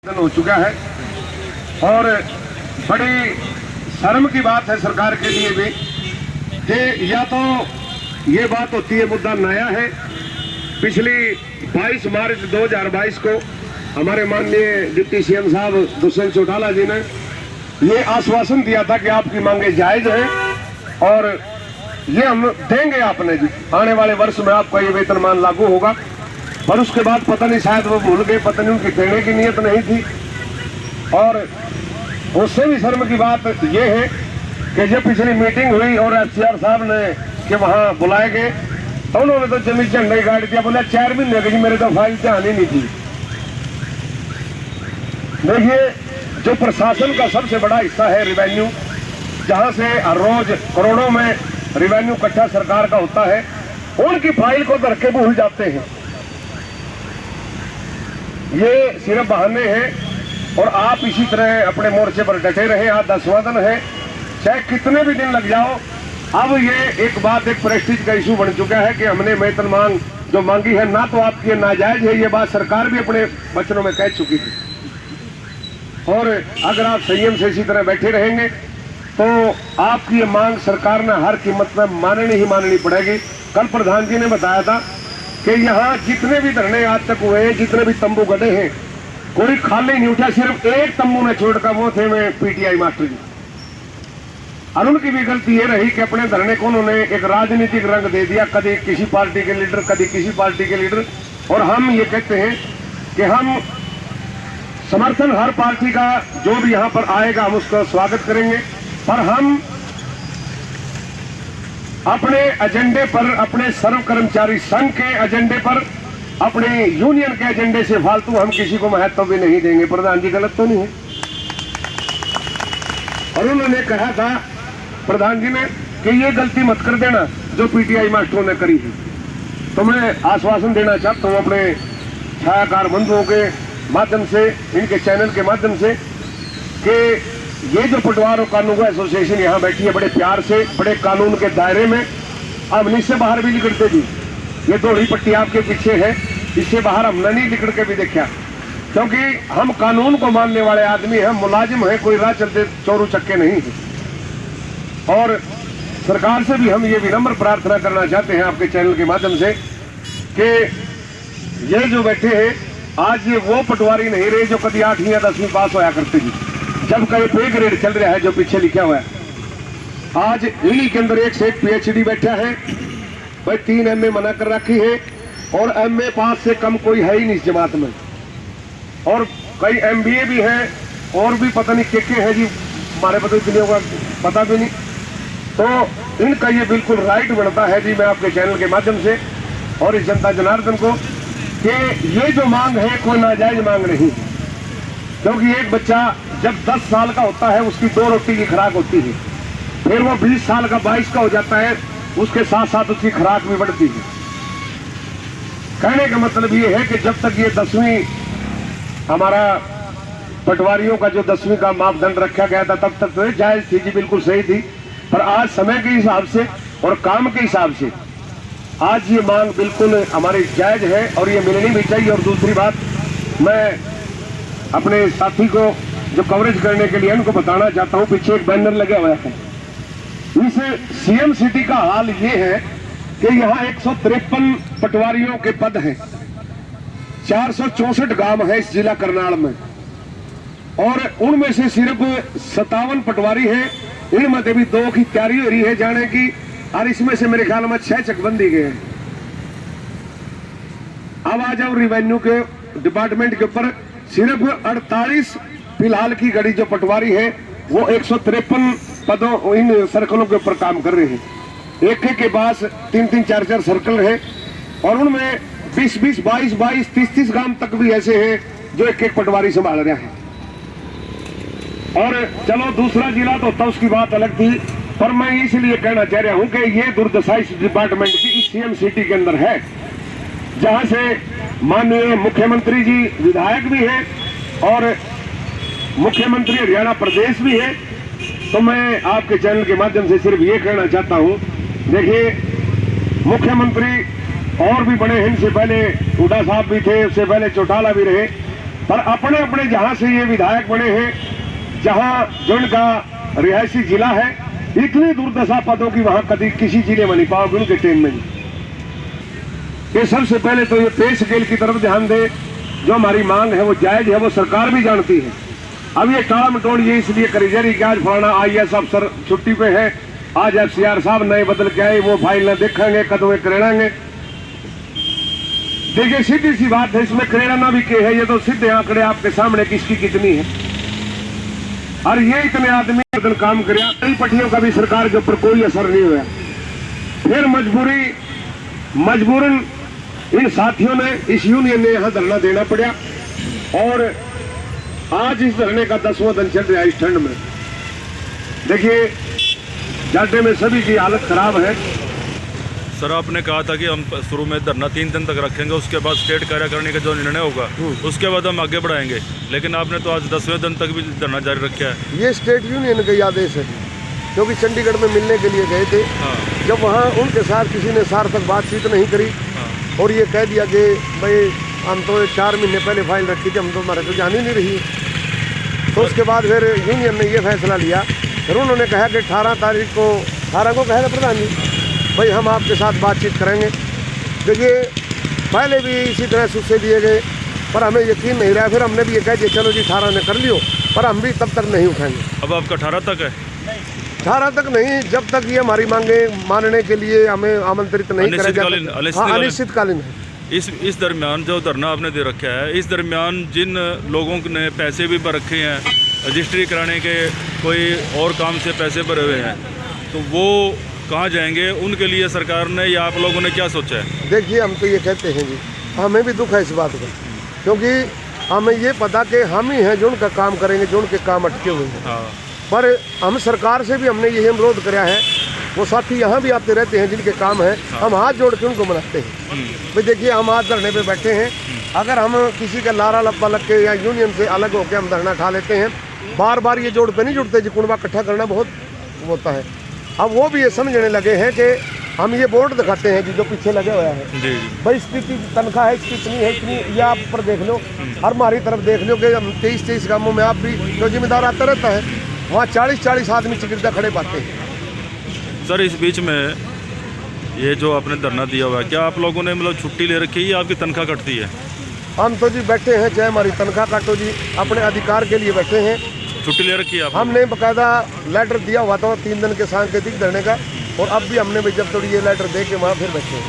हो चुका है और बड़ी शर्म की बात है सरकार के लिए भी कि या तो ये बात होती है, मुद्दा नया है। पिछली 22 मार्च 2022 को हमारे माननीय डिप्टी सीएम साहब दुष्यंत चौटाला जी ने ये आश्वासन दिया था कि आपकी मांगे जायज हैं और ये हम देंगे आपने जी, आने वाले वर्ष में आपका ये वेतनमान लागू होगा। पर उसके बाद पता नहीं, शायद वो भूल गए, पता नहीं उनकी देने की नीयत नहीं थी। और उससे भी शर्म की बात ये है कि जब पिछली मीटिंग हुई और एफसीआर साहब ने कि वहाँ बुलाए गए तो उन्होंने तो जमीन झंडा ही गाड़ दिया, बोला 4 महीने की मेरे तो फाइल ध्यान ही नहीं थी। देखिए, जो प्रशासन का सबसे बड़ा हिस्सा है रिवेन्यू, जहाँ से हर रोज करोड़ों में रिवेन्यू इकट्ठा सरकार का होता है, उनकी फाइल को धर के भूल जाते हैं। ये सिर्फ बहाने हैं और आप इसी तरह अपने मोर्चे पर डटे रहे। आज 10वां दिन है, चाहे कितने भी दिन लग जाओ। अब ये एक बात, एक प्रेस्टीज का इशू बन चुका है कि हमने वेतनमान जो मांगी है ना तो आपकी नाजायज है, ये बात सरकार भी अपने वचनों में कह चुकी थी। और अगर आप संयम से इसी तरह बैठे रहेंगे तो आपकी ये मांग सरकार ने हर कीमत में माननी ही माननी पड़ेगी। कल प्रधान जी ने बताया था कि यहाँ जितने भी धरने आज तक हुए हैं, जितने भी तंबू गड़े हैं, कोई खाली नहीं उठा, सिर्फ एक तंबू ने छोड़कर वो थे में पीटीआई मास्टर जी। और उनकी भी गलती ये रही कि अपने धरने को उन्होंने एक राजनीतिक रंग दे दिया, कभी किसी पार्टी के लीडर, कभी किसी पार्टी के लीडर। और हम ये कहते हैं कि हम समर्थन हर पार्टी का जो भी यहाँ पर आएगा हम उसका स्वागत करेंगे, पर हम अपने एजेंडे पर, अपने सर्व कर्मचारी संघ के एजेंडे पर, अपने यूनियन के एजेंडे से फालतू हम किसी को महत्व भी नहीं देंगे। प्रधान जी गलत तो नहीं है? और उन्होंने कहा था प्रधान जी ने कि ये गलती मत कर देना जो पीटीआई मास्टरों ने करी थी। तो मैं आश्वासन देना चाहता हूं अपने छायाकार बंधुओं के माध्यम से, इनके चैनल के माध्यम से, कि ये जो पटवार और कानून एसोसिएशन यहाँ बैठी है, बड़े प्यार से, बड़े कानून के दायरे में, अब इससे बाहर भी निकलते जी। ये दोहरी पट्टी आपके पीछे है, इससे बाहर हमने नहीं निकल के भी देखा, क्योंकि हम कानून को मानने वाले आदमी हैं, मुलाजिम हैं, कोई राह चलते चोरू चक्के नहीं है। और सरकार से भी हम ये विनम्र प्रार्थना करना चाहते हैं आपके चैनल के माध्यम से कि ये जो बैठे हैं आज, ये वो पटवारी नहीं रहे जो कभी 8वीं या 10वीं पास होया करते जी, जब कहीं पे ग्रेड चल रहा है जो पीछे लिखा हुआ है। आज इन्हीं के अंदर एक से एक पीएचडी बैठा है भाई, 3 MA मना कर रखी है और MA पास से कम कोई है ही नहीं इस जमात में। और कई MBA भी हैं और भी पता नहीं क्या है जी, हमारे पता भी नहीं। तो इनका ये बिल्कुल राइट बनता है जी, मैं आपके चैनल के माध्यम से और इस जनता जनार्दन को, कि ये जो मांग है कोई नाजायज मांग नहीं, क्योंकि एक बच्चा जब 10 साल का होता है उसकी 2 रोटी की खुराक होती है, फिर वो 20 साल का 22 का हो जाता है, उसके साथ साथ उसकी खुराक भी बढ़ती है। कहने का मतलब ये है कि जब तक ये 10वीं, हमारा पटवारियों का जो 10वीं का मापदंड रखा गया था, तब तक तो जायज थी जी, बिल्कुल सही थी। पर आज समय के हिसाब से और काम के हिसाब से आज ये मांग बिल्कुल हमारी जायज है और ये मिलनी भी चाहिए। और दूसरी बात, मैं अपने साथी को जो कवरेज करने के लिए उनको बताना चाहता हूँ, पीछे एक बैनर लगा हुआ है, इस सीएम सिटी का हाल ये है कि यहाँ 153 पटवारियों के पद हैं, 464 गांव है इस जिला करनाल में, और उनमें से सिर्फ 57 पटवारी हैं। इनमें भी 2 की तैयारी हो रही है जाने की, और इसमें से मेरे ख्याल में 6 चकबंदी गए हैं। अब आ जाओ रिवेन्यू के डिपार्टमेंट के ऊपर, सिर्फ 48 फिलहाल की घड़ी जो पटवारी है वो 153 पदों, इन सर्कलों के ऊपर काम कर रहे हैं। एक के पास 3-3, 4-4 सर्कल है और उनमें 20-20, 22-22, 30-30 गांव तक भी ऐसे हैं जो एक पटवारी संभाल रहा है। और चलो दूसरा जिला तो होता उसकी बात अलग थी, पर मैं इसलिए कहना चाह रहा हूं कि ये दुर्दशा इस डिपार्टमेंट की इस सीएम सिटी के अंदर है, जहां से माननीय मुख्यमंत्री जी विधायक भी हैं और मुख्यमंत्री हरियाणा प्रदेश भी है। तो मैं आपके चैनल के माध्यम से सिर्फ ये कहना चाहता हूं, देखिए मुख्यमंत्री और भी बड़े हैं, इनसे पहले हुड्डा साहब भी थे, उससे पहले चौटाला भी रहे, पर अपने अपने जहां से ये विधायक बने हैं, जहां जो इनका रिहायशी जिला है, इतनी दुर्दशा पदों की वहां कभी किसी जिले में नहीं पाओगे उनके टीम में। ये सबसे पहले तो ये पे स्केल की तरफ ध्यान दे। जो हमारी मांग है वो जायज है, वो सरकार भी जानती है। अब ये टाड़ा मटोड़ ये इसलिए करी जा रही कि आज फलाना IAS अफसर छुट्टी पे है, आज FCR साहब नए बदल के आए, वो फाइल न देखेंगे कदवे करेड़ेंगे। देखिए सीधी सी बात है, इसमें करेड़ना भी क्या है, ये तो सीधे आंकड़े आपके सामने किसकी कितनी है। और ये इतने आदमी बदल काम कर कई पट्टियों का भी सरकार के ऊपर कोई असर नहीं हुआ। फिर मजबूरन इन साथियों ने, इस यूनियन ने यहाँ धरना देना पड़ा और आज इस धरने का 10वां दिन चल रहा है। इस ठंड में देखिए जाटे में सभी की हालत खराब है। सर आपने कहा था कि हम शुरू में धरना 3 दिन तक रखेंगे, उसके बाद स्टेट कार्यकारिणी का जो निर्णय होगा उसके बाद हम आगे बढ़ाएंगे, लेकिन आपने तो आज 10वें दिन तक भी धरना जारी रखा है। ये स्टेट यूनियन का आदेश है, क्योंकि चंडीगढ़ में मिलने के लिए गए थे। हाँ। जब वहाँ उनके साथ किसी ने सार्थक बातचीत नहीं करी। हाँ। और ये कह दिया कि भाई हम तो 4 महीने पहले फाइल रखी थी, हम तो हमारे तो जान ही नहीं रही। तो उसके बाद फिर यूनियन ने ये फैसला लिया। फिर उन्होंने कहा कि 18 को कहा था प्रधान जी भाई हम आपके साथ बातचीत करेंगे। देखिए पहले भी इसी तरह सुझाव दिए गए पर हमें यकीन नहीं रहा। फिर हमने भी ये कह दिया चलो जी 18 ने कर लियो, पर हम भी तब तक नहीं उठाएंगे। अब आपका 18 तक है? 18 तक नहीं, जब तक ये हमारी मांगे मानने के लिए हमें आमंत्रित नहीं करेगा। अनिश्चितकालीन है। इस दरमियान जो धरना आपने दे रखा है, इस दरमियान जिन लोगों ने पैसे भी भर रखे हैं, रजिस्ट्री कराने के कोई और काम से पैसे भरे हुए हैं, तो वो कहाँ जाएंगे? उनके लिए सरकार ने या आप लोगों ने क्या सोचा है? देखिए हम तो ये कहते हैं जी, हमें भी दुख है इस बात का, क्योंकि हमें ये पता कि हम ही हैं जो उनका काम करेंगे, जो उनके काम अटके हुए हैं। हाँ। पर हम सरकार से भी हमने यही अनुरोध कराया है। वो साथी यहाँ भी आते रहते हैं जिनके काम है। हाँ। हम हाथ जोड़ के उनको मनाते हैं भाई देखिए हम आज धरने पे बैठे हैं, अगर हम किसी का लारा लप्पा लग के या यूनियन से अलग होकर हम धरना खा लेते हैं, बार बार ये जोड़ पे नहीं जुड़ते जी, कुनबा इकट्ठा करना बहुत होता है। अब वो भी ये समझने लगे हैं कि हम ये बोर्ड दिखाते हैं कि जो पीछे लगे हुआ है भाई इसकी तनख्वाह है, इसकी इतनी है, इतनी, ये आप पर देख लो और हमारी तरफ देख लो कि हम 23 कामों में आप भी जो जिम्मेदार आता रहता है, वहाँ 40 आदमी चिकित्सा खड़े पाते हैं। सर इस बीच में ये जो आपने धरना दिया हुआ है, क्या आप लोगों ने मतलब छुट्टी ले रखी है या आपकी तनख्वाह कटती है? हम तो जी बैठे हैं, चाहे हमारी तनख्वाह काटो जी, अपने अधिकार के लिए बैठे हैं। छुट्टी ले रखी है आप? हमने बाकायदा लेटर दिया हुआ था 3 दिन के सांकेतिक धरने का, और अब भी हमने जब थोड़ी ये लेटर दे के वहाँ फिर बैठे हैं।